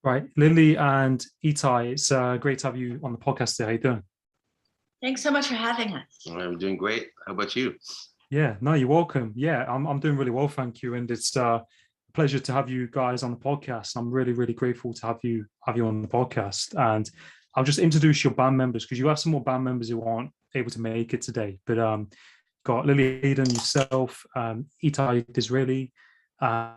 Right, Lily and Itai, it's great to have you on the podcast today. How you doing? Thanks so much for having us. I'm doing great. How about you? Yeah, no, you're welcome. Yeah, I'm doing really well, thank you. And it's a pleasure to have you guys on the podcast. I'm really grateful to have you on the podcast. And I'll just introduce your band members because you have some more band members who aren't able to make it today. But got Lily Aiden, yourself, Itai Disraeli, um,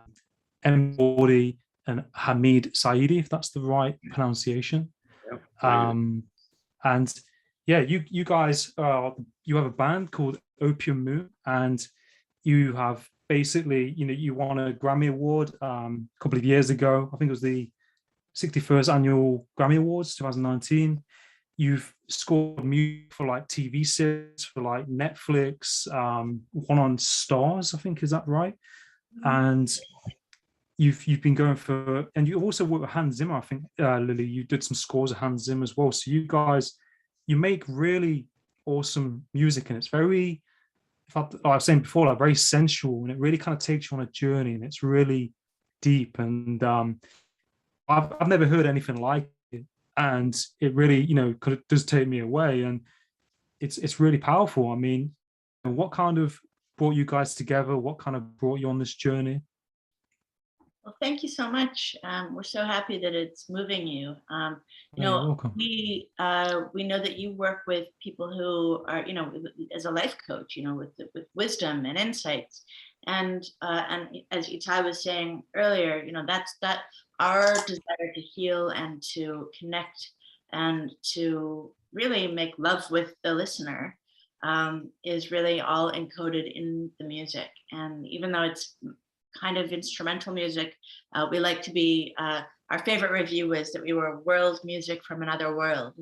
M. Gordy, and Hamid Saidi, if that's the right pronunciation. Yeah, very good. And yeah, you guys you have a band called Opium Moon, and you have basically, you won a Grammy Award a couple of years ago. I think it was the 61st annual Grammy Awards 2019. You've scored music for like TV series for like Netflix, one on Stars, I think, is that right? And you've been going for, and you also worked with Hans Zimmer. I think, Lily, you did some scores of Hans Zimmer as well. So you guys, you make really awesome music, and it's very, like I was saying before, like very sensual, and it really kind of takes you on a journey, and it's really deep. And I've never heard anything like it, and it really, kind of does take me away, and it's really powerful. I mean, what kind of brought you guys together? What kind of brought you on this journey? Well, thank you so much. We're so happy that it's moving you. You're welcome. We know that you work with people who are, as a life coach, with wisdom and insights, and as Itai was saying earlier, that our desire to heal and to connect and to really make love with the listener is really all encoded in the music. And even though it's kind of instrumental music, we like to be, our favorite review was that we were world music from another world.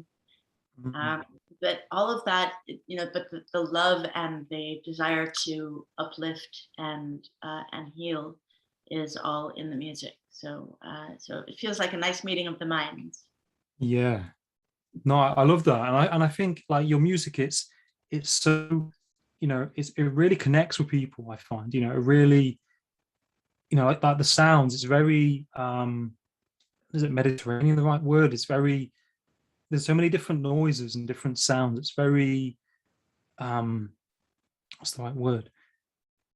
But all of that, but the love and the desire to uplift and heal is all in the music. So it feels like a nice meeting of the minds. Yeah, no, I love that, and I think like your music, it's so, it really connects with people. I find, it really, like the sounds. It's very, is it Mediterranean the right word? It's very, there's so many different noises and different sounds. It's very, what's the right word?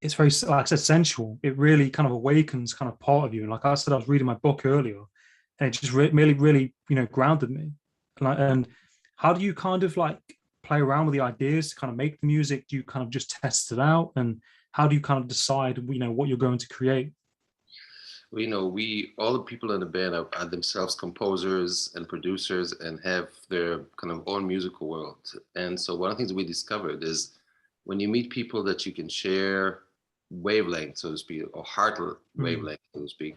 It's very, like I said, sensual. It really kind of awakens kind of part of you. And like I said, I was reading my book earlier, and it just really, grounded me. And how do you kind of like play around with the ideas to kind of make the music? Do you kind of just test it out? And how do you kind of decide, what you're going to create? Well, we all the people in the band are themselves composers and producers and have their kind of own musical world. And so one of the things we discovered is when you meet people that you can share wavelength, so to speak, or heart wavelength, so to speak,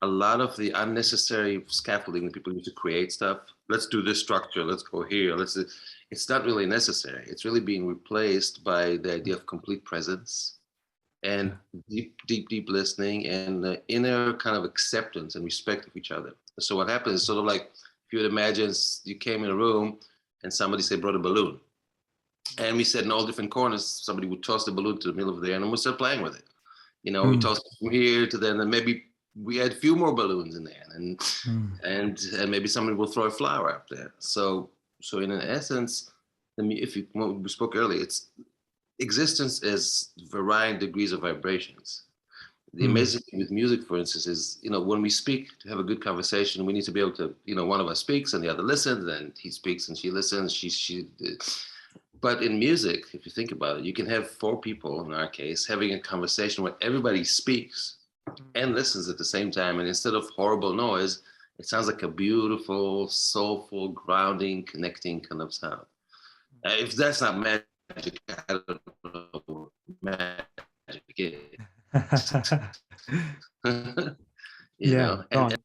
a lot of the unnecessary scaffolding that people use to create stuff, let's do this structure, let's go here, it's not really necessary. It's really being replaced by the idea of complete presence and deep listening and the inner kind of acceptance and respect of each other. So what happens is sort of like, if you would imagine you came in a room and somebody say brought a balloon, and we said in all different corners, somebody would toss the balloon to the middle of there, and we start playing with it. We toss it from here to then, and maybe we had a few more balloons in there, and maybe somebody will throw a flower up there. So in essence, when we spoke earlier, it's existence is varying degrees of vibrations. The amazing thing with music, for instance, is, when we speak to have a good conversation, we need to be able to, one of us speaks and the other listens, and he speaks and she listens, but in music, if you think about it, you can have four people, in our case, having a conversation where everybody speaks and listens at the same time. And instead of horrible noise, it sounds like a beautiful, soulful, grounding, connecting kind of sound. If that's not magic, I don't know what magic is. And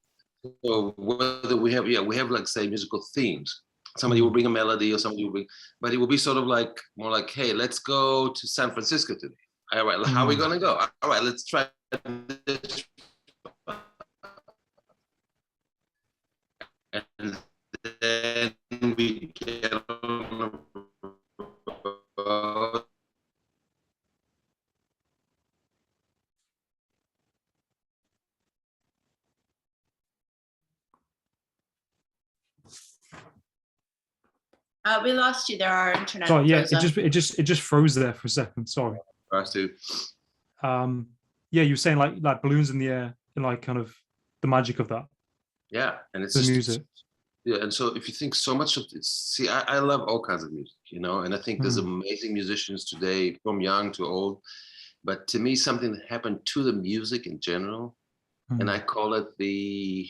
so whether we have like, say, musical themes. Somebody will bring a melody, or somebody will bring, but it will be sort of like more like, hey, let's go to San Francisco today. All right, how are we gonna go? All right, let's try this. And then we get on the We lost you there. Our internet Sorry, yeah, froze up. it just froze there for a second. Sorry. For us to, Yeah, you were saying like balloons in the air and like kind of the magic of that, yeah, and it's the just music. yeah. And so if you think so much of it, see, I love all kinds of music, you know, and I think there's Mm, amazing musicians today, from young to old. But to me, something that happened to the music in general, and I mm, call it the,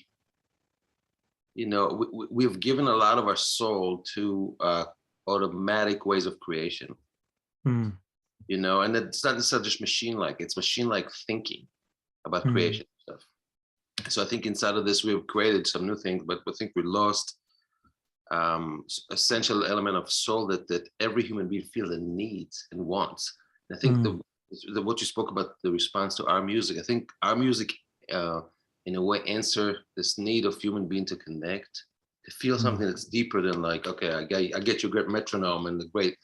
you know, we've given a lot of our soul to automatic ways of creation, mm, you know, and it's not just machine like, it's machine like thinking about mm, creation stuff. So I think inside of this, we've created some new things, but I think we lost essential element of soul that every human being feels and needs and wants. And I think mm, what you spoke about, the response to our music, I think our music, in a way, answer this need of human being to connect, to feel mm, something that's deeper than like, okay, I get your great metronome and the great.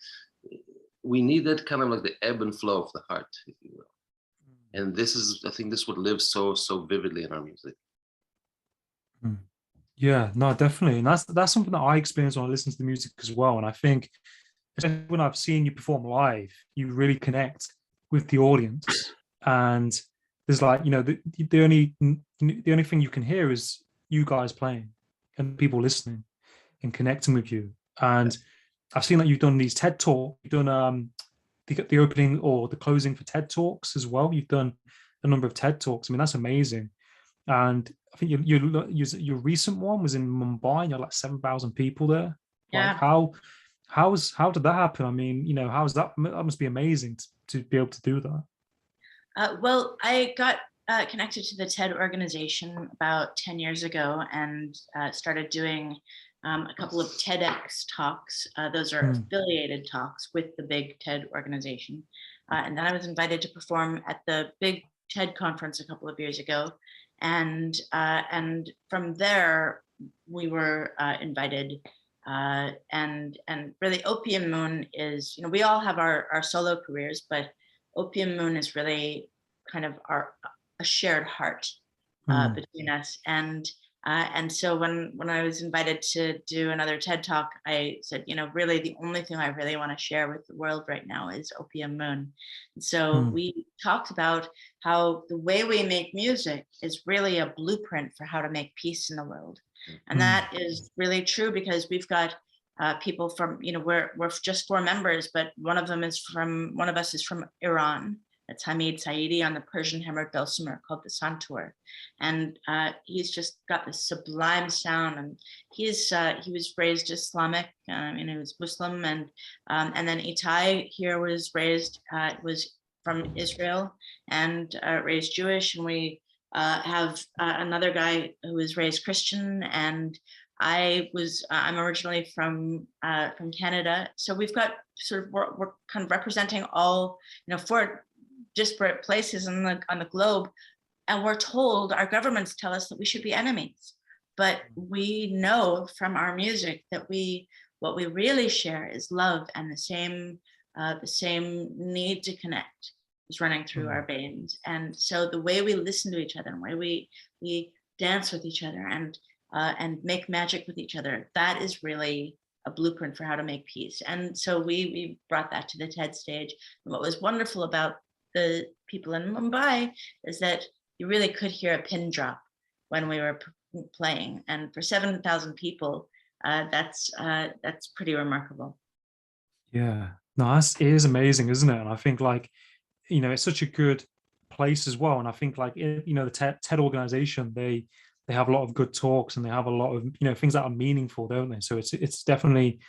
We need that kind of like the ebb and flow of the heart, if you will. And this is, I think, this would live so vividly in our music. mm. Yeah, no, definitely. And that's something that I experience when I listen to the music as well. And I think especially when I've seen you perform live, you really connect with the audience. And there's like, the only thing you can hear is you guys playing and people listening and connecting with you. Yeah. And I've seen that you've done these TED Talk, you've done the opening or the closing for TED Talks as well. You've done a number of TED Talks. I mean, that's amazing. And I think your recent one was in Mumbai. And you had like 7,000 people there. Like Yeah. how did that happen? I mean, how's that? That must be amazing to be able to do that. Well, I got connected to the TED organization about 10 years ago and started doing a couple of TEDx talks. Those are Mm, affiliated talks with the big TED organization. And then I was invited to perform at the big TED conference a couple of years ago. And from there, we were invited. And really, Opium Moon is, we all have our solo careers, but Opium Moon is really kind of a shared heart mm, between us. And so when I was invited to do another TED Talk, I said, really the only thing I really want to share with the world right now is Opium Moon. And so mm, we talked about how the way we make music is really a blueprint for how to make peace in the world. And mm, that is really true because we've got people from, we're just four members, but one of us is from Iran. That's Hamid Saidi on the Persian hammered dulcimer called the Santur. And he's just got this sublime sound. And he was raised Islamic, he was Muslim. And then Itai here was was from Israel and raised Jewish. And we have another guy who was raised Christian, and I'm originally from Canada. So we've got we're kind of representing all, four disparate places on the globe, and we're told, our governments tell us that we should be enemies, but we know from our music that what we really share is love, and the same need to connect is running through our veins. And so the way we listen to each other, and the way we dance with each other and make magic with each other, that is really a blueprint for how to make peace. And so we brought that to the TED stage. And what was wonderful about the people in Mumbai is that you really could hear a pin drop when we were playing. And for 7,000 people, that's pretty remarkable. yeah, no, it is amazing, isn't it? And I think like, it's such a good place as well. And I think like, the TED organization, they have a lot of good talks and they have a lot of, things that are meaningful, don't they? So it's definitely,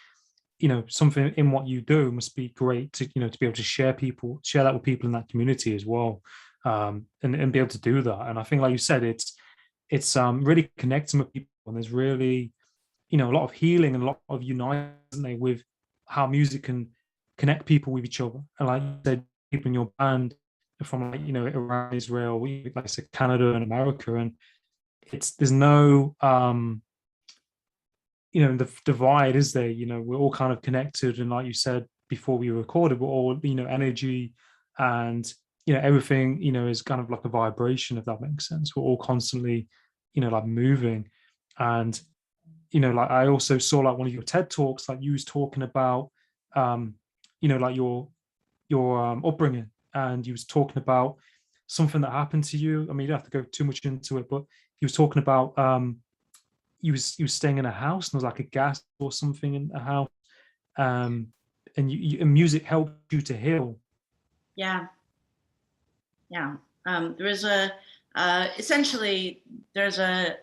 something in what you do must be great to, to be able to share that with people in that community as well. And be able to do that. And I think, like you said, it's really connecting with people, and there's really, a lot of healing and a lot of uniting, isn't there, with how music can connect people with each other. And like you said, people in your band are from, like, around Israel, like I said, Canada and America, and there's no the divide, is there? We're all kind of connected, and like you said before we recorded, we're all, energy, and everything, is kind of like a vibration, if that makes sense. We're all constantly, like moving. And you know, like I also saw like one of your TED talks, like you was talking about, you know, like your upbringing, and you was talking about something that happened to you. I mean, you don't have to go too much into it, but he was talking about you was staying in a house and there was like a gas or something in a house, um, and music helped you to heal. Yeah, yeah. There is a essentially there's a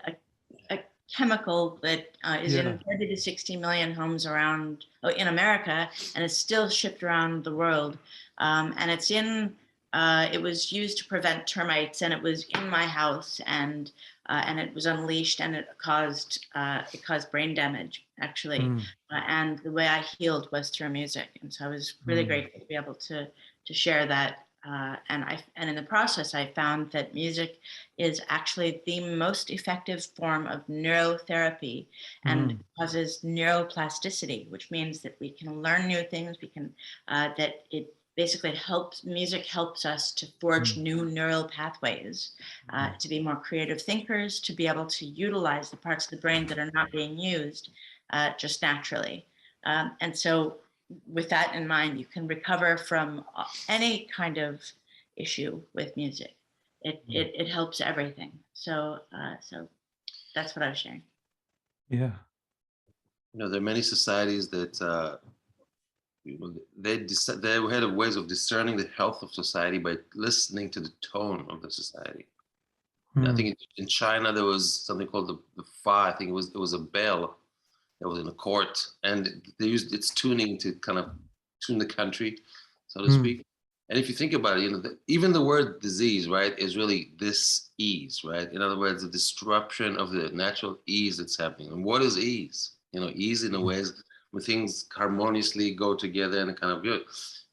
chemical that is Yeah. in 30 to 60 million homes around in America, and it's still shipped around the world. And it's in it was used to prevent termites, and it was in my house, and it was unleashed, and it caused brain damage actually. Mm, And the way I healed was through music, and so I was really mm, grateful to be able to share that. And in the process, I found that music is actually the most effective form of neurotherapy, and mm, causes neuroplasticity, which means that we can learn new things. We can that it basically helps. Music helps us to forge mm, new neural pathways, to be more creative thinkers, to be able to utilize the parts of the brain that are not being used just naturally. And so with that in mind, you can recover from any kind of issue with music. It helps everything. So that's what I was sharing. yeah. You know, there are many societies that they had ways of discerning the health of society by listening to the tone of the society. I Mm, think in China there was something called the fa. I think it was a bell that was in a court, and they used its tuning to kind of tune the country, so to mm, speak. And if you think about it, you know, even the word disease, right, is really dis-ease, right? In other words, the disruption of the natural ease that's happening. And what is ease? You know, ease in a way is when things harmoniously go together and kind of good.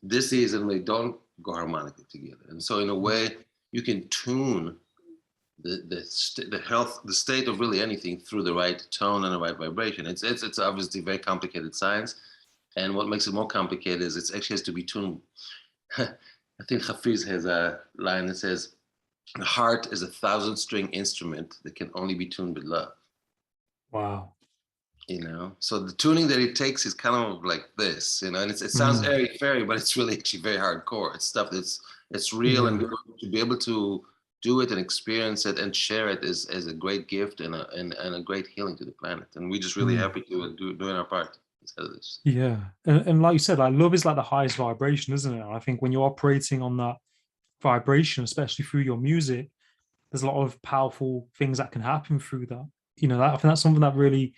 Dis-ease and they don't go harmonically together. And so in a way, you can tune the state of really anything through the right tone and the right vibration. It's obviously very complicated science, and what makes it more complicated is it actually has to be tuned. I think Hafiz has a line that says, "The heart is a 1,000-string instrument that can only be tuned with love." wow. You know, so the tuning that it takes is kind of like this, you know, and it sounds Mm, airy fairy, but it's really actually very hardcore. It's stuff it's real, and yeah. to be able to do it and experience it and share it is a great gift and a great healing to the planet. And we're just really Mm, happy to doing our part instead of this. yeah. And like you said, like love is like the highest vibration, isn't it? And I think when you're operating on that vibration, especially through your music, there's a lot of powerful things that can happen through that. You know, that I think that's something that really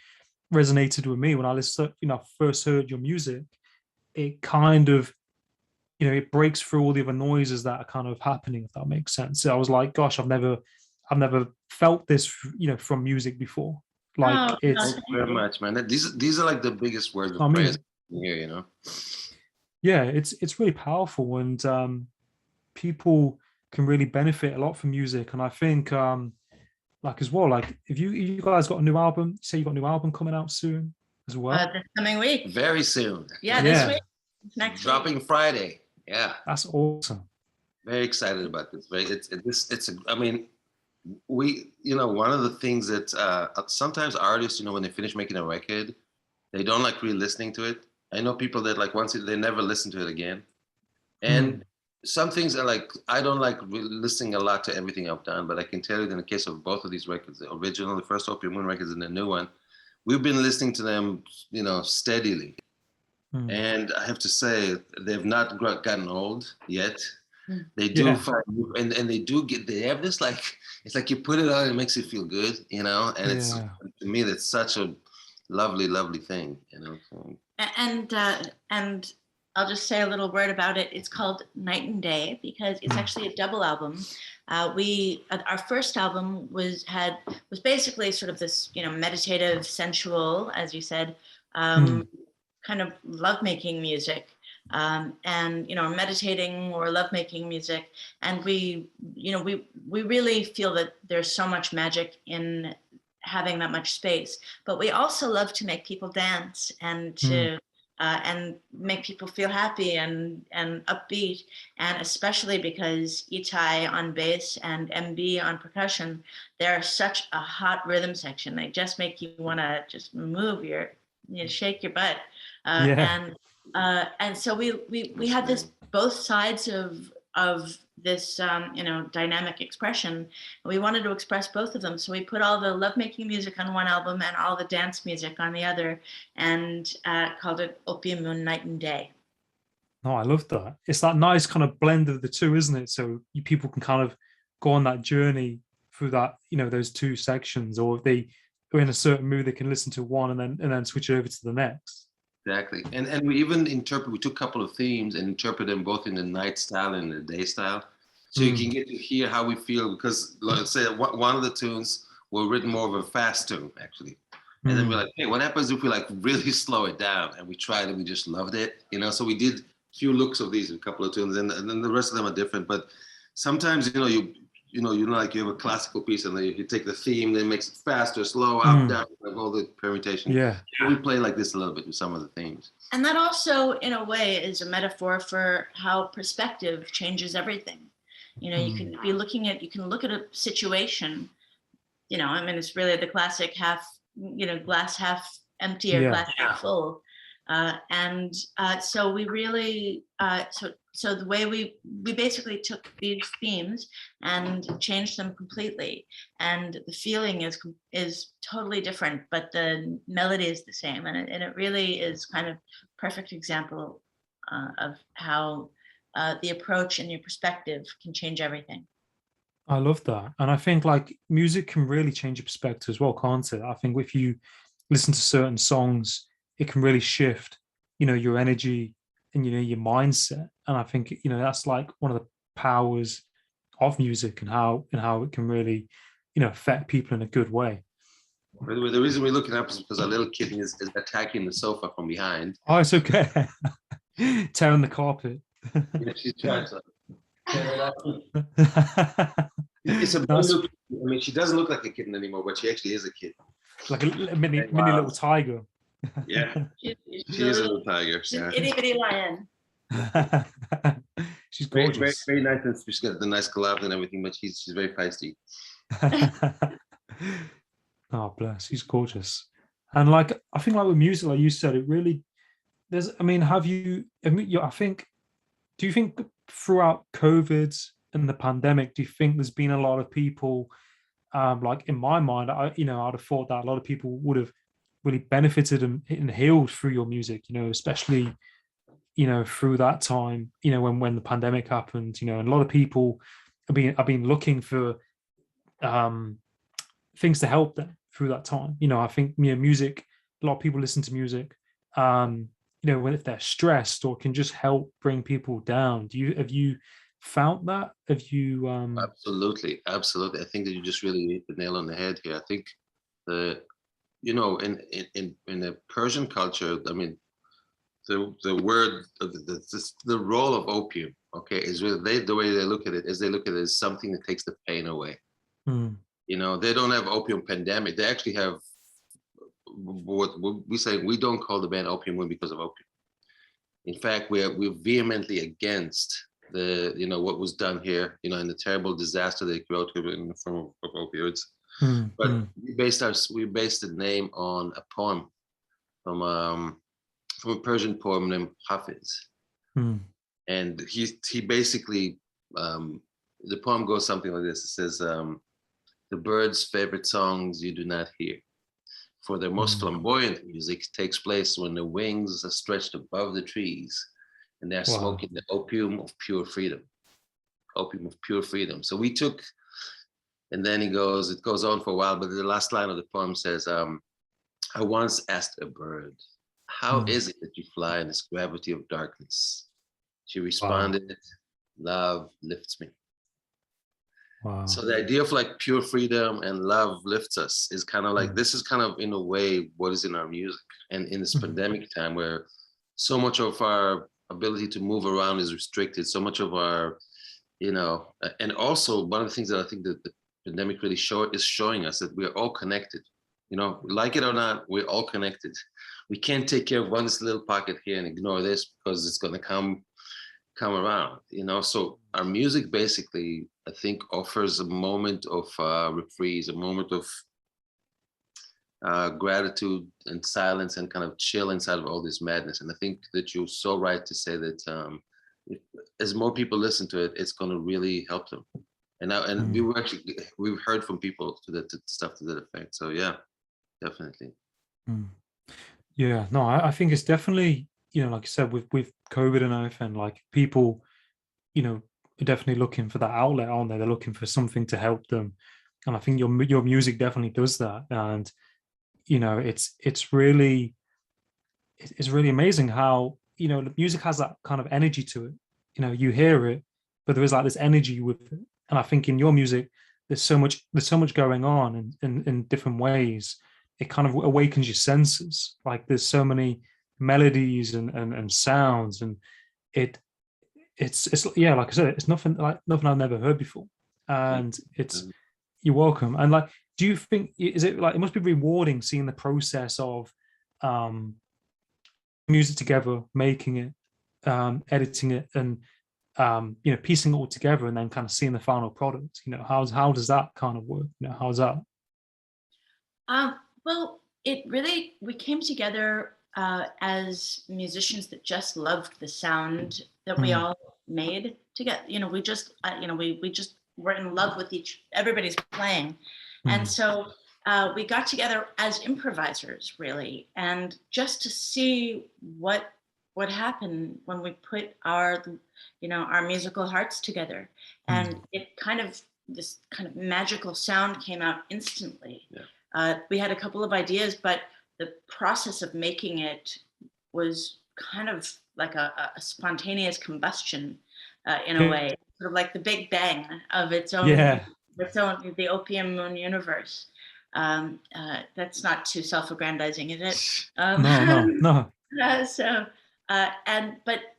resonated with me when I listened, you know, first heard your music. It kind of, you know, it breaks through all the other noises that are kind of happening, if that makes sense. So I was like, gosh, I've never felt this, you know, from music before. Oh, Like no, Thank it's, you thank very you. much, man. These are like the biggest words I of mean praise it. here, you know. Yeah, it's really powerful, and people can really benefit a lot from music. And I think like as well, like if you guys got a new album, say you got a new album coming out soon as well. This coming week. Very soon. Yeah, this Yeah, week. Next week. Dropping Friday. Yeah. that's awesome. Very excited about this. I mean, one of the things that sometimes artists, when they finish making a record, they don't like re-listening to it. I know people that like they never listen to it again. Mm, And some things are like, I don't like listening a lot to everything I've done, but I can tell you that in the case of both of these records, the original, the first Opium Moon records and the new one, we've been listening to them, steadily. mm. And I have to say, they've not gotten old yet. Mm. They do Yeah, find, and they have this like, it's like you put it on, it makes you feel good, and it's, yeah. to me, that's such a lovely, lovely thing, So, And I'll just say a little word about it. It's called Night and Day because it's Mm, actually a double album. Our first album was basically sort of this meditative, sensual, as you said, mm, kind of lovemaking music. And meditating or lovemaking music, and we really feel that there's so much magic in having that much space, but we also love to make people dance and mm, to and make people feel happy and upbeat. And especially because Itai on bass and MB on percussion, they're such a hot rhythm section. They just make you want to just move your, shake your butt. Yeah. And so we had this both sides of this dynamic expression. We wanted to express both of them, so we put all the lovemaking music on one album and all the dance music on the other, and called it Opium Moon Night and Day. No, I love that. It's that nice kind of blend of the two, isn't it? So people can kind of go on that journey through that, those two sections, or if they are in a certain mood, they can listen to one and then switch over to the next. Exactly. And we even we took a couple of themes and interpret them both in the night style and the day style. So you can get to hear how we feel, because let's say one of the tunes were written more of a fast tune, actually. And then we're like, hey, what happens if we like really slow it down? And we tried it, we just loved it, So we did a few looks of these, a couple of tunes, and then the rest of them are different. But sometimes, like you have a classical piece and then you take the theme, then makes it faster, slow, up, down, like all the permutation. Yeah. We play like this a little bit with some of the themes. And that also, in a way, is a metaphor for how perspective changes everything. You can be you can look at a situation, it's really the classic glass half empty or glass half full. So we really, so the way we basically took these themes and changed them completely, and the feeling is totally different, but the melody is the same, and it really is kind of perfect example of how the approach and your perspective can change everything. I love that. And I think like music can really change your perspective as well, can't it? I think if you listen to certain songs, it can really shift, your energy and, your mindset. And I think, that's like one of the powers of music and how it can really, affect people in a good way. By the way, the reason we're looking up is because our little kitten is attacking the sofa from behind. Oh, it's okay. Tearing the carpet. Yeah, she's trying to. It's a look. I mean, she doesn't look like a kitten anymore, but she actually is a kitten. Like a mini little tiger. Yeah, she is a little tiger. She's an itty bitty lion. She's gorgeous. Very, very nice, and she's got the nice gloves and everything, but she's very feisty. Oh, bless. She's gorgeous. And like, I think like with music, like you said, it really, do you think throughout COVID and the pandemic, do you think there's been a lot of people, like in my mind, I'd have thought that a lot of people would have really benefited and healed through your music, especially, through that time, when the pandemic happened, and a lot of people have been looking for things to help them through that time. I think, music, a lot of people listen to music, when if they're stressed, or can just help bring people down. Have you found that? Have you Absolutely. I think that you just really hit the nail on the head here. I think in the Persian culture, I mean, the word, the role of opium, okay, is really the way they look at it is as something that takes the pain away. They don't have opium pandemic. They actually have what we say. We don't call the band Opium Moon because of opium. In fact, we're vehemently against what was done here, and the terrible disaster they created in the form of opioids. But we based the name on a poem from a Persian poem named Hafiz, and he basically the poem goes something like this. It says, "The birds' favorite songs you do not hear, for their most flamboyant music takes place when the wings are stretched above the trees, and they're smoking the opium of pure freedom." Opium of pure freedom. So we took. And then it goes on for a while, but the last line of the poem says, "I once asked a bird, how is it that you fly in this gravity of darkness? She responded, love lifts me." Wow. So the idea of like pure freedom and love lifts us is kind of like, this is kind of in a way what is in our music. And in this pandemic time where so much of our ability to move around is restricted, so much of our, and also one of the things that I think that the pandemic really is showing us that we are all connected. You know, like it or not, we're all connected. We can't take care of one little pocket here and ignore this because it's going to come around, you know. So our music basically, I think, offers a moment of reprise, a moment of gratitude and silence and kind of chill inside of all this madness. And I think that you're so right to say that if, as more people listen to it, it's going to really help them. And now, and we've heard from people to stuff to that effect. So yeah, definitely. Yeah, no, I think it's definitely, you know, like I said, with COVID and everything, like people, you know, are definitely looking for that outlet, aren't they? They're looking for something to help them, and I think your music definitely does that. And you know, it's really amazing how, you know, the music has that kind of energy to it. You know, you hear it, but there is like this energy with it. And I think in your music, there's so much going on in different ways. It kind of awakens your senses. Like there's so many melodies and sounds, and it's yeah, like I said, it's nothing I've never heard before. And it's you're welcome. And like, do you think, is it like, it must be rewarding seeing the process of music together, making it, editing it, and you know, piecing it all together, and then kind of seeing the final product? You know, how does that kind of work? You know, how's that? Well, it really, we came together as musicians that just loved the sound that we all made together. You know, we just, you know, we just were in love with everybody's playing. And so we got together as improvisers, really, and just to see what happened when we put our, you know, our musical hearts together. And it kind of, this kind of magical sound came out instantly. We had a couple of ideas, but the process of making it was kind of like a spontaneous combustion in a way, sort of like the Big Bang of its own, the Opium Moon universe. That's not too self-aggrandizing, is it? No.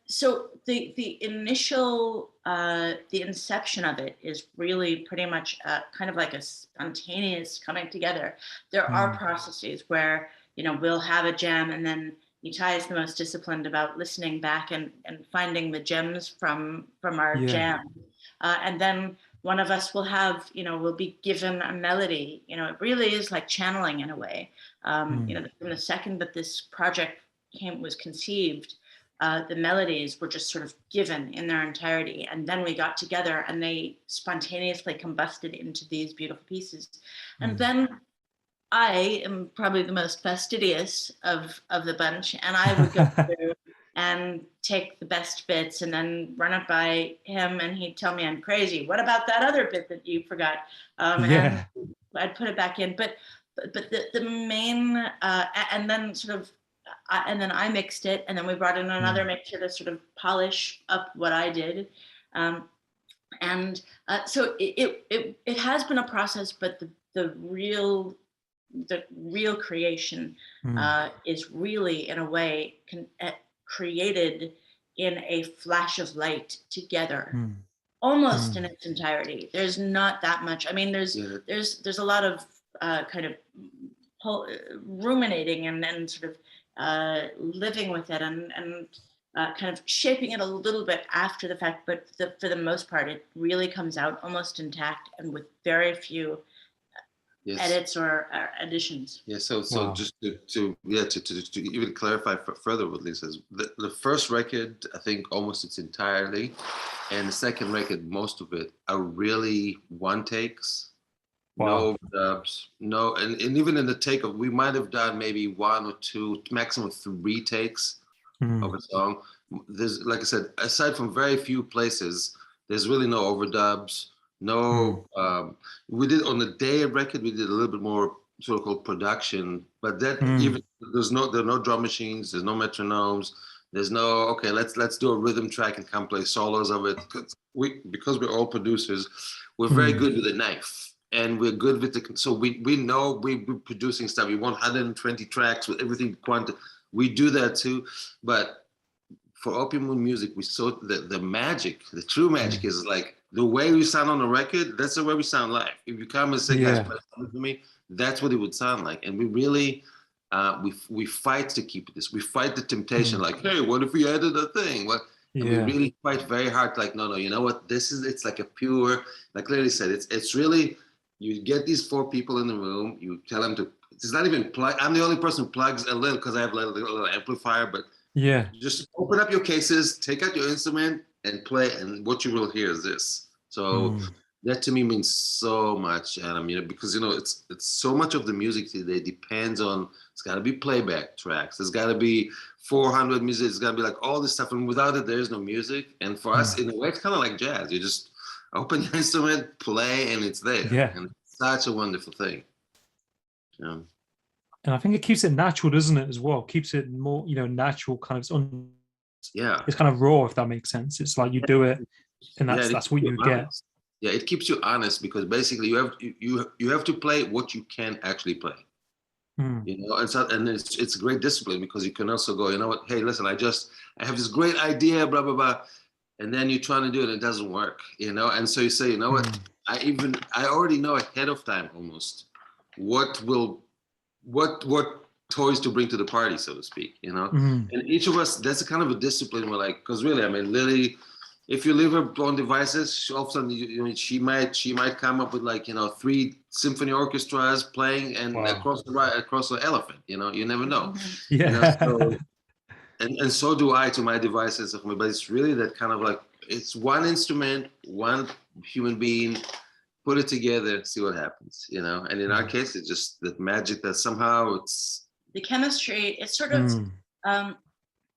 So the initial, the inception of it is really pretty much kind of like a spontaneous coming together. There are processes where, you know, we'll have a jam, and then Itai is the most disciplined about listening back and finding the gems from our jam. And then one of us will have, you know, will be given a melody. You know, it really is like channeling in a way. You know, from the second that this project was conceived, the melodies were just sort of given in their entirety. And then we got together and they spontaneously combusted into these beautiful pieces. And then I am probably the most fastidious of the bunch, and I would go through and take the best bits and then run it by him, and he'd tell me I'm crazy. What about that other bit that you forgot? And I'd put it back in. But the main, and then sort of, and then I mixed it, and then we brought in another mixer to sort of polish up what I did. So it has been a process, but the real creation is really, in a way, created in a flash of light together, almost in its entirety. There's not that much. I mean, there's a lot of kind of ruminating and sort of living with it and kind of shaping it a little bit after the fact, but for the most part, it really comes out almost intact and with very few edits or additions. So just to even clarify further what Lisa says, the first record, I think almost it's entirely, and the second record, most of it are really one takes, no overdubs, no, and even in the take of, we might have done maybe 1 or 2, maximum 3 takes of a song. There's, like I said, aside from very few places, there's really no overdubs. No, we did on the day of record, we did a little bit more sort of called production, but that even there are no drum machines, there's no metronomes, there's no, okay, let's do a rhythm track and come play solos of it. Because we're all producers, we're very good with a knife, and we're good with the, so we know we're producing stuff. We want 120 tracks with everything quantum. We do that too, but for Opium Moon music, we saw the magic, the true magic is like, the way we sound on the record, that's the way we sound live. If you come and say, guys, play something for me, that's what it would sound like. And we really, we fight to keep this. We fight the temptation, like, hey, what if we added a thing? What? And we really fight very hard, like, no, you know what? It's like a pure, like Larry said, it's really, you get these 4 people in the room, you tell them to, it's not even plug. I'm the only person who plugs a little because I have a little amplifier, but just open up your cases, take out your instrument and play, and what you will hear is this. So that to me means so much, Adam, you know, because, you know, it's so much of the music today depends on, it's got to be playback tracks. There's got to be 400 music. It's got to be like all this stuff. And without it, there's no music. And for us, in a way, it's kind of like jazz. You just open your instrument, play, and it's there. Yeah. And it's such a wonderful thing. Yeah. And I think it keeps it natural, doesn't it, as well? Keeps it more, you know, natural, kind of, it's kind of raw, if that makes sense. It's like you do it, and that's what you get. Yeah, it keeps you honest, because basically you have to play what you can actually play. You know, and it's a great discipline, because you can also go, you know what, hey, listen, I have this great idea, blah blah blah, and then you're trying to do it and it doesn't work, you know, and so you say, you know what, I already know ahead of time almost what toys to bring to the party, so to speak, you know. And each of us, that's a kind of a discipline we're like, because really, I mean, Lily, if you leave her on devices, all of a sudden, you know, she might come up with, like, you know, 3 symphony orchestras playing and across the elephant, you know, you never know. Yeah. You know, so, and so do I to my devices, but it's really that kind of like, it's one instrument, one human being, put it together, see what happens, you know. And in our case, it's just that magic that somehow it's the chemistry. It's sort of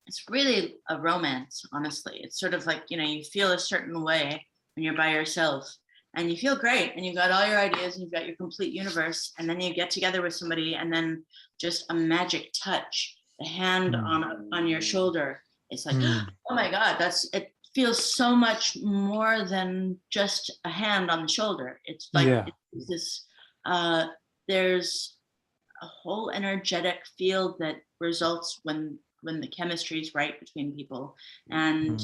it's really a romance, honestly. It's sort of like, you know, you feel a certain way when you're by yourself, and you feel great, and you've got all your ideas, and you've got your complete universe, and then you get together with somebody, and then just a magic touch, the hand on your shoulder. It's like, oh my God, it feels so much more than just a hand on the shoulder. It's like it's this. There's a whole energetic field that results when the chemistry is right between people, and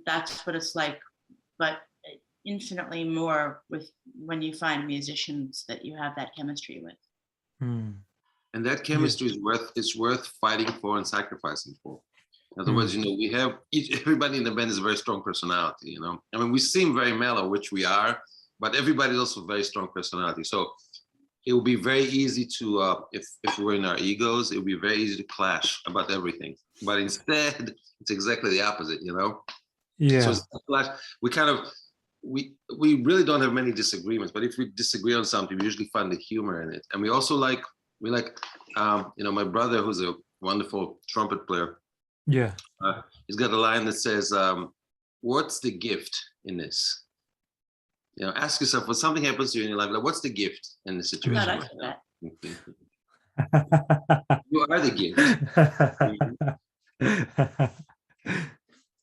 that's what it's like, but infinitely more with when you find musicians that you have that chemistry with. And that chemistry is worth fighting for and sacrificing for. In other words, you know, everybody in the band is a very strong personality, you know. I mean, we seem very mellow, which we are, but everybody's also very strong personality. So it would be very easy to, if we were in our egos, it would be very easy to clash about everything. But instead, it's exactly the opposite, you know? Yeah. So it's a clash. We really don't have many disagreements, but if we disagree on something, we usually find the humor in it. And we also like, you know, my brother, who's a wonderful trumpet player, he's got a line that says, what's the gift in this? You know, ask yourself, when something happens to you in your life, like, what's the gift in this situation? God, I like that. You are the gift.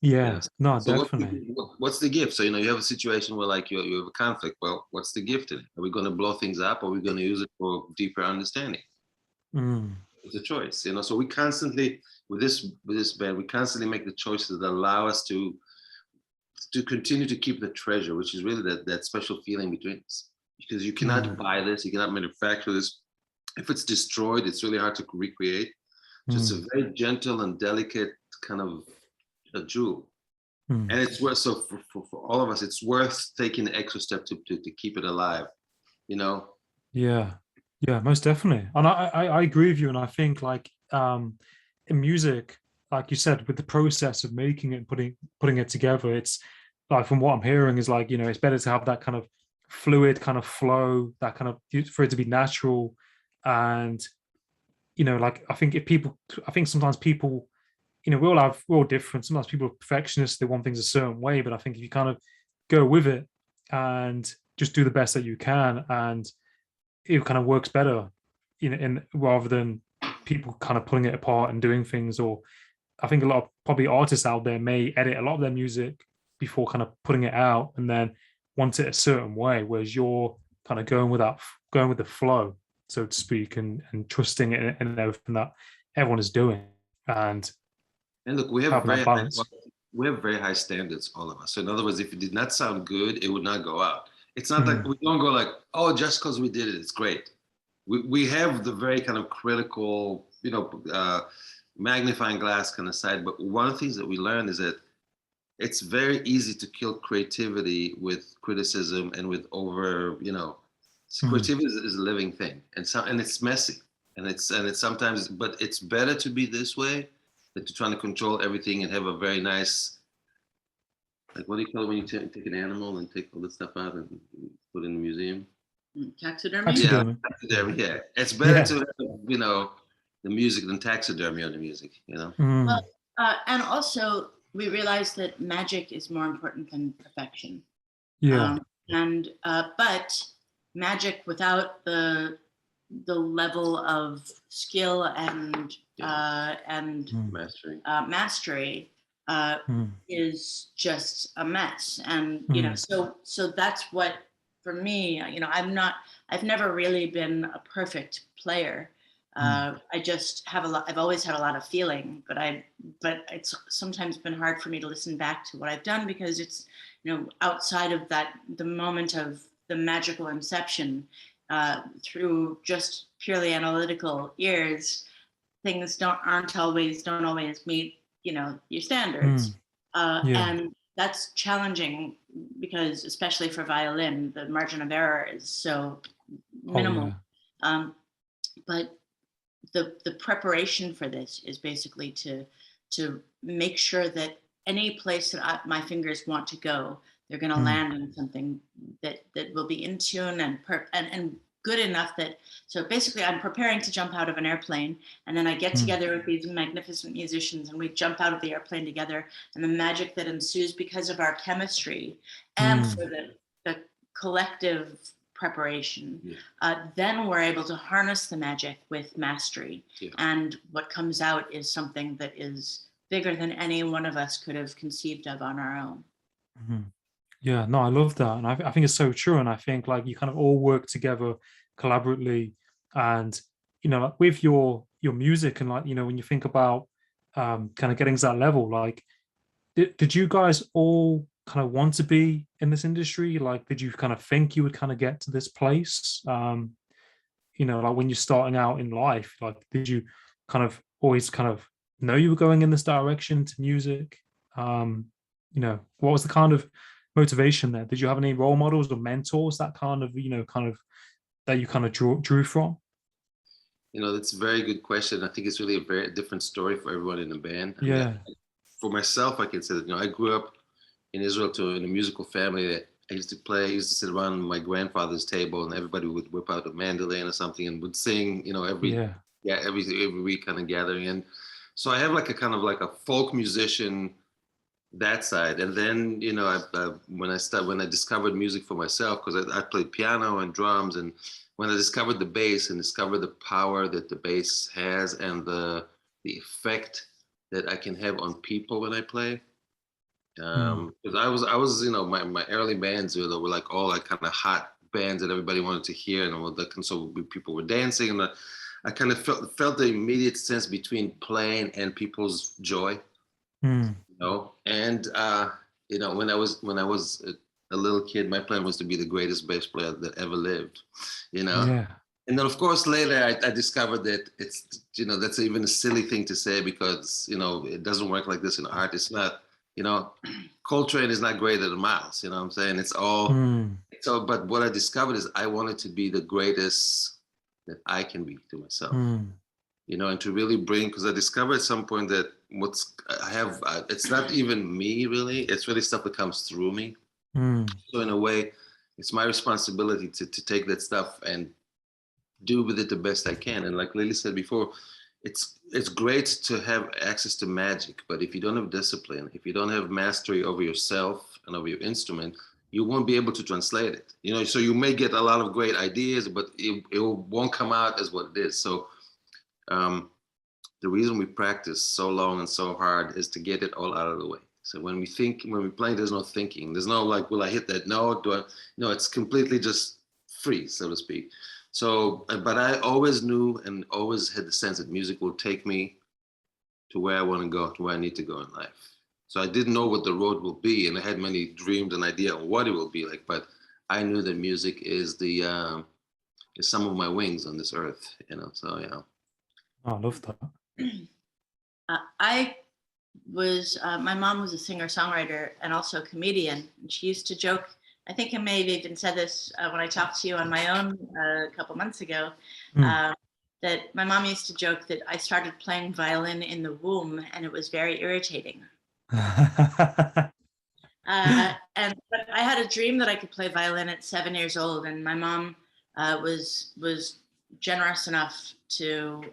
Yes. No, so definitely. What's the gift? So, you know, you have a situation where, like, you have a conflict. Well, what's the gift in it? Are we going to blow things up, or are we going to use it for deeper understanding? It's a choice, you know. So we constantly, with this band, we constantly make the choices that allow us to continue to keep the treasure, which is really that special feeling between us. Because you cannot buy this, you cannot manufacture this. If it's destroyed, it's really hard to recreate. So it's a very gentle and delicate kind of a jewel. And it's worth, so for all of us, it's worth taking the extra step to keep it alive, you know? Yeah, most definitely. And I agree with you. And I think, like, in music, like you said, with the process of making it, putting it together, it's like, from what I'm hearing, is like, you know, it's better to have that kind of fluid kind of flow, that kind of, for it to be natural. And, you know, like, I think sometimes people, you know, we're all different. Sometimes people are perfectionists, they want things a certain way, but I think if you kind of go with it and just do the best that you can, and it kind of works better, you know, rather than people kind of pulling it apart and doing things. Or I think a lot of probably artists out there may edit a lot of their music before kind of putting it out, and then want it a certain way, whereas you're kind of going with the flow, so to speak, and trusting it and everything that everyone is doing. And look, we have very high standards, all of us. So in other words, if it did not sound good, it would not go out. It's not like we don't go like, oh, just because we did it, it's great. we have the very kind of critical, magnifying glass kind of side. But one of the things that we learned is that it's very easy to kill creativity with criticism and with creativity is a living thing, and it's messy, and it's sometimes, but it's better to be this way than to try to control everything and have a very nice, like, what do you call it when you take an animal and take all the stuff out and put it in the museum? Taxidermy. Taxidermy. Yeah, taxidermy. Yeah, it's better Yeah. to have, the music than taxidermy on the music. Well, and also we realized that magic is more important than perfection. Yeah. But magic without the level of skill and mastery is just a mess. And so that's what, for me, I've never really been a perfect player. I just have I've always had a lot of feeling, but it's sometimes been hard for me to listen back to what I've done, because it's, outside of the moment of the magical inception, through just purely analytical ears, things don't always meet, your standards. And that's challenging, because especially for violin, the margin of error is so minimal. But the preparation for this is basically to make sure that any place that my fingers want to go, they're going to land in something that will be in tune and good enough that, so basically I'm preparing to jump out of an airplane, and then I get together with these magnificent musicians, and we jump out of the airplane together, and the magic that ensues because of our chemistry and for the collective preparation, then we're able to harness the magic with mastery. And what comes out is something that is bigger than any one of us could have conceived of on our own. Yeah, no, I love that. And I think it's so true. And I think, like, you kind of all work together collaboratively, and, like, with your music, and, like, when you think about kind of getting to that level, like, did you guys all kind of want to be in this industry? Like, did you kind of think you would kind of get to this place? Like, when you're starting out in life, like, did you kind of always kind of know you were going in this direction to music? What was the kind of motivation there? Did you have any role models or mentors that kind of, that you kind of drew from? That's a very good question. I think it's really a very different story for everyone in the band. For myself, I can say that, I grew up in Israel in a musical family that I used to sit around my grandfather's table, and everybody would whip out a mandolin or something and would sing, every week kind of gathering. And so I have like a kind of like a folk musician, that side. And then, when I discovered music for myself, because I played piano and drums, and when I discovered the bass and discovered the power that the bass has and the effect that I can have on people when I play. Because I was, my early bands were like all like kind of hot bands that everybody wanted to hear, and so people were dancing, and I kind of felt the immediate sense between playing and people's joy. And when I was a little kid, my plan was to be the greatest bass player that ever lived. And then, of course, later I discovered that it's, that's even a silly thing to say, because, it doesn't work like this in art. It's not, Coltrane is not greater than Miles, what I'm saying? It's all, but what I discovered is I wanted to be the greatest that I can be to myself, and to really bring, because I discovered at some point that it's not even me really, it's really stuff that comes through me. So in a way, it's my responsibility to take that stuff and do with it the best I can. And like Lily said before, it's great to have access to magic, but if you don't have discipline, if you don't have mastery over yourself and over your instrument, you won't be able to translate it. So you may get a lot of great ideas, but it won't come out as what it is. So the reason we practice so long and so hard is to get it all out of the way. So when we play, there's no thinking. There's no like, will I hit that note? It's completely just free, so to speak. So, but I always knew and always had the sense that music will take me to where I want to go, to where I need to go in life. So I didn't know what the road will be, and I had many dreams and ideas on what it will be like, but I knew that music is the is some of my wings on this earth, you know. So yeah. Oh, I love that. I was, my mom was a singer-songwriter and also a comedian. And she used to joke, I think I may have even said this when I talked to you on my own a couple months ago, that my mom used to joke that I started playing violin in the womb and it was very irritating. But I had a dream that I could play violin at 7 years old, and my mom was generous enough to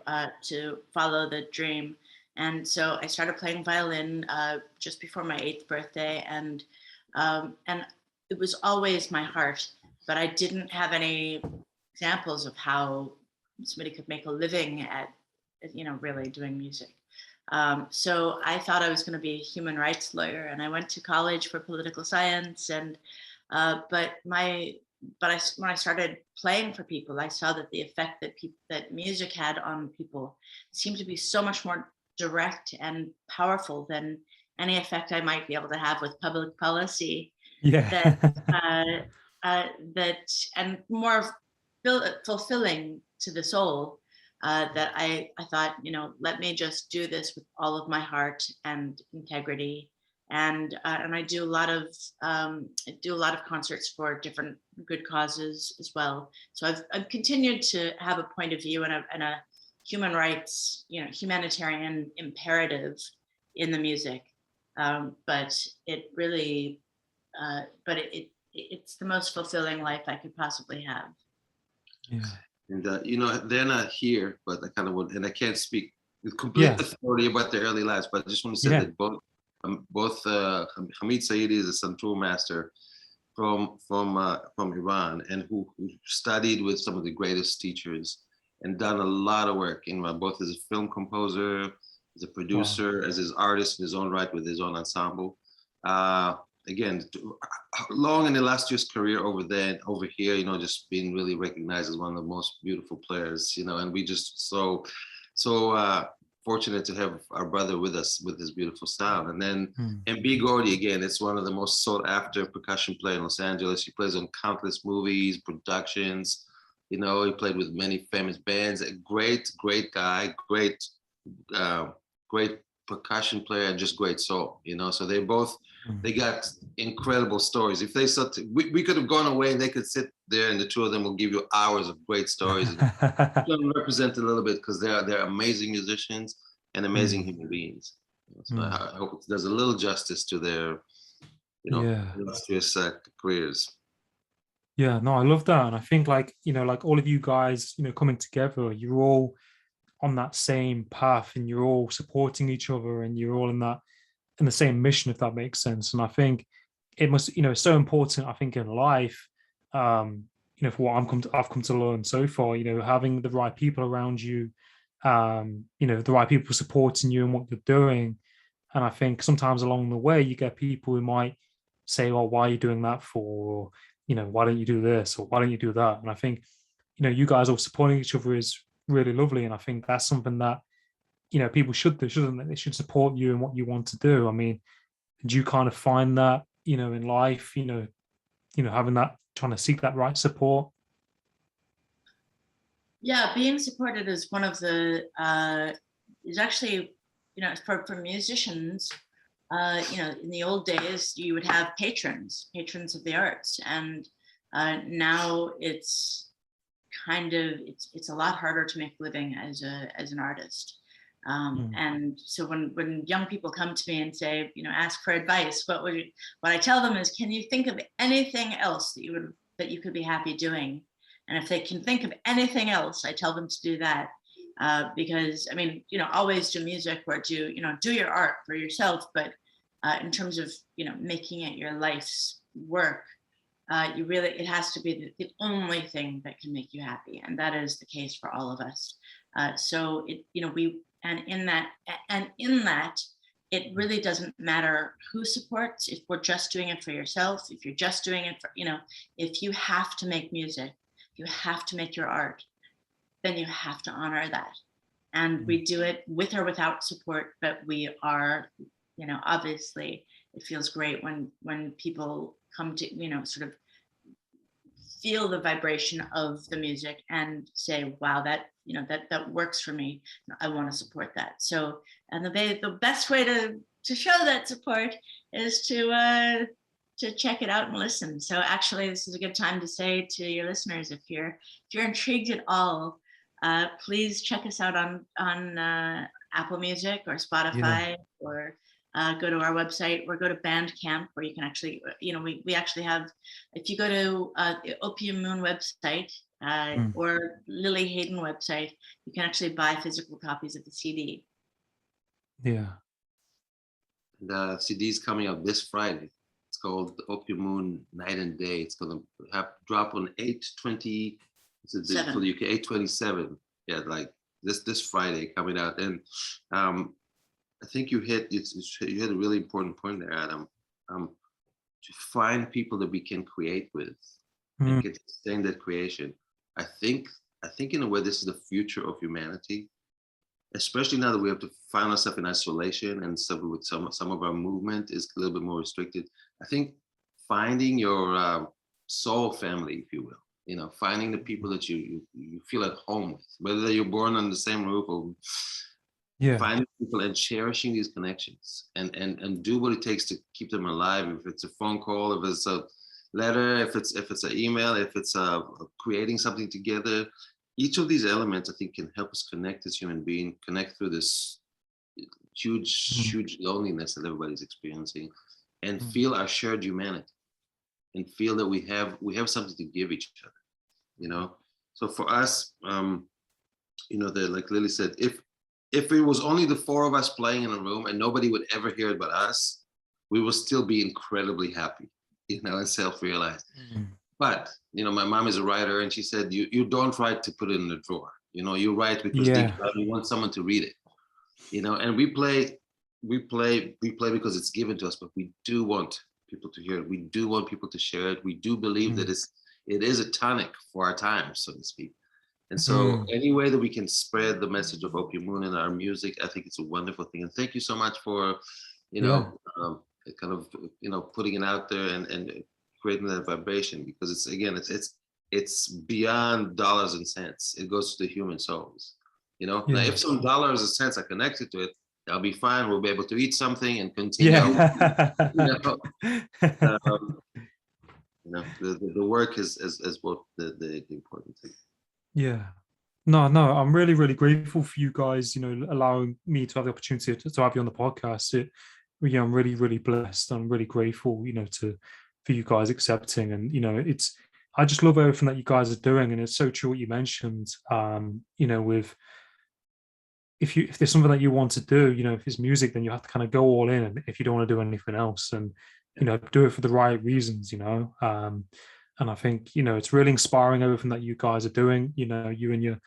follow the dream, and so I started playing violin just before my 8th birthday, and it was always my heart, but I didn't have any examples of how somebody could make a living at, you know, really doing music. So I thought I was going to be a human rights lawyer, and I went to college for political science. And when I started playing for people, I saw that the effect that music had on people seemed to be so much more direct and powerful than any effect I might be able to have with public policy. Yeah. That and more fulfilling to the soul. That I thought, you know, let me just do this with all of my heart and integrity, and I do a lot of concerts for different good causes as well. So I've continued to have a point of view and a human rights, you know, humanitarian imperative in the music, but it really, it's the most fulfilling life I could possibly have. Yeah. And you know, they're not here, but I kind of want, and I can't speak with complete authority about their early lives, but I just want to say that both Hamid Saidi is a santoor master from Iran, and who studied with some of the greatest teachers and done a lot of work in both as a film composer, as a producer, as his artist in his own right with his own ensemble. Again, long and illustrious career over there and over here, you know, just being really recognized as one of the most beautiful players, you know, and we just so fortunate to have our brother with us with his beautiful sound. And then M.B. Gordy, again, it's one of the most sought after percussion player in Los Angeles. He plays on countless movies, productions, you know, he played with many famous bands. A great guy, great percussion player, and just great soul, you know. So they got incredible stories. If they we could have gone away and they could sit there, and the two of them will give you hours of great stories and represent a little bit, because they're amazing musicians and amazing human beings. So I hope it does a little justice to their, you know, illustrious careers. Yeah, no, I love that. And I think, like, you know, like all of you guys, you know, coming together, you're all on that same path and you're all supporting each other and you're all in the same mission, if that makes sense. And I think it must, you know, it's so important, I think, in life, you know, for what I've come to learn so far, you know, having the right people around you, you know, the right people supporting you and what you're doing. And I think sometimes along the way, you get people who might say, "Oh, why are you doing that for?" Or, you know, "Why don't you do this?" Or, "Why don't you do that?" And I think, you know, you guys all supporting each other is really lovely. And I think that's something that, you know, people should do, shouldn't they? They should support you in what you want to do. I mean, do you kind of find that, you know, in life, you know, having that, trying to seek that right support? Yeah, being supported is one of the is actually, you know, for musicians, you know, in the old days you would have patrons of the arts, and now it's kind of it's a lot harder to make a living as an artist. And so when young people come to me and say, you know, ask for advice, what I tell them is, can you think of anything else that you could be happy doing? And if they can think of anything else, I tell them to do that. Because I mean, you know, always do music or do your art for yourself, but in terms of, you know, making it your life's work, it has to be the only thing that can make you happy, and that is the case for all of us. So it, you know, in that, it really doesn't matter who supports. If we're just doing it for yourself, if you're just doing it for, you know, if you have to make music, you have to make your art, then you have to honor that. And we do it with or without support, but we are, you know, obviously it feels great when people come to, you know, sort of feel the vibration of the music and say, wow, that, you know, that works for me. I want to support that. So, and the best way to show that support is to check it out and listen. So actually, this is a good time to say to your listeners, if you're intrigued at all, please check us out on Apple Music or Spotify, or go to our website, or go to Bandcamp, where you can actually, you know, we actually have, if you go to the Opium Moon website or Lily Hayden website, you can actually buy physical copies of the CD. Yeah. The CD is coming out this Friday. It's called Opium Moon Night and Day. It's going to drop on 8/20 for the UK, 8/27. Yeah, like this Friday coming out. And I think you hit a really important point there, Adam. To find people that we can create with and get to sustain that creation. I think in a way this is the future of humanity, especially now that we have to find ourselves in isolation and stuff with some of our movement is a little bit more restricted. I think finding your soul family, if you will, you know, finding the people that you feel at home with, whether you're born on the same roof or finding people and cherishing these connections and do what it takes to keep them alive. If it's a phone call, if it's a letter, if it's an email, if it's creating something together. Each of these elements, I think, can help us connect as human beings, connect through this huge loneliness that everybody's experiencing, and feel our shared humanity, and feel that we have something to give each other, you know. So for us, you know, like Lily said, if it was only the four of us playing in a room and nobody would ever hear it but us, we will still be incredibly happy, you know, and self-realized. But, you know, my mom is a writer, and she said, you don't write to put it in the drawer. You know, you write because deep down you want someone to read it. You know, and we play because it's given to us, but we do want people to hear it. We do want people to share it. We do believe that it is a tonic for our times, so to speak. And so any way that we can spread the message of Opium Moon in our music, I think it's a wonderful thing. And thank you so much for, you know, kind of, you know, putting it out there and creating that vibration, because it's beyond dollars and cents. It goes to the human souls, you know. Now, if some dollars and cents are connected to it, that'll be fine. We'll be able to eat something and continue. You know, the work is what the important thing. No, I'm really, really grateful for you guys, you know, allowing me to have the opportunity to have you on the podcast. I'm really, really blessed. I'm really grateful, you know, for you guys accepting. And, you know, I just love everything that you guys are doing. And it's so true what you mentioned, you know, with, if there's something that you want to do, you know, if it's music, then you have to kind of go all in. And if you don't want to do anything else, and, you know, do it for the right reasons, you know. And I think, you know, it's really inspiring everything that you guys are doing, you know, you and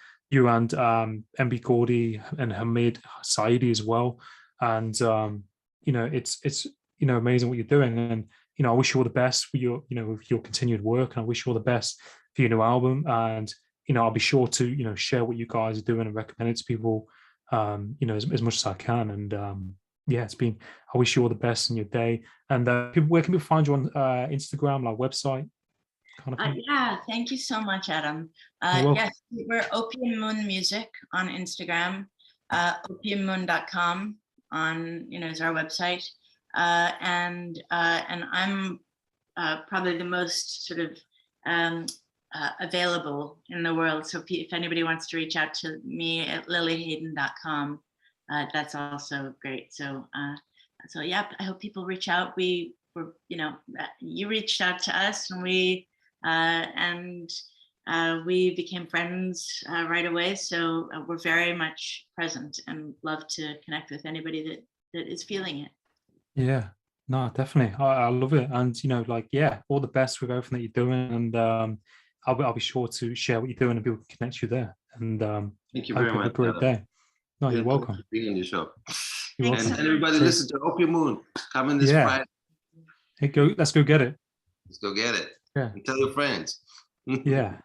MB Gordy and Hamid Saidi as well. And, you know, it's, you know, amazing what you're doing. And, you know, I wish you all the best for your, you know, with your continued work. And I wish you all the best for your new album. And, you know, I'll be sure to, you know, share what you guys are doing and recommend it to people, you know, as much as I can. And, I wish you all the best in your day. And where can people find you on Instagram, like website? Kind of yeah, thank you so much, Adam. Yes, we're Opium Moon Music on Instagram, opiummoon.com on, you know, is our website. And I'm probably the most sort of available in the world. So if anybody wants to reach out to me at lilyhayden.com, that's also great. So yeah, I hope people reach out. We were, you know, you reached out to us, and we became friends right away. So we're very much present and love to connect with anybody that is feeling it. Yeah, no, definitely. I love it. And, you know, like, all the best with everything that you're doing. And I'll be sure to share what you're doing and people can connect you there. And thank you very much. Have a great day. No, you're welcome. Being on your show. And everybody listen to Opium Moon. Coming this Friday. Hey, let's go get it. Let's go get it. Yeah. And tell your friends. Yeah.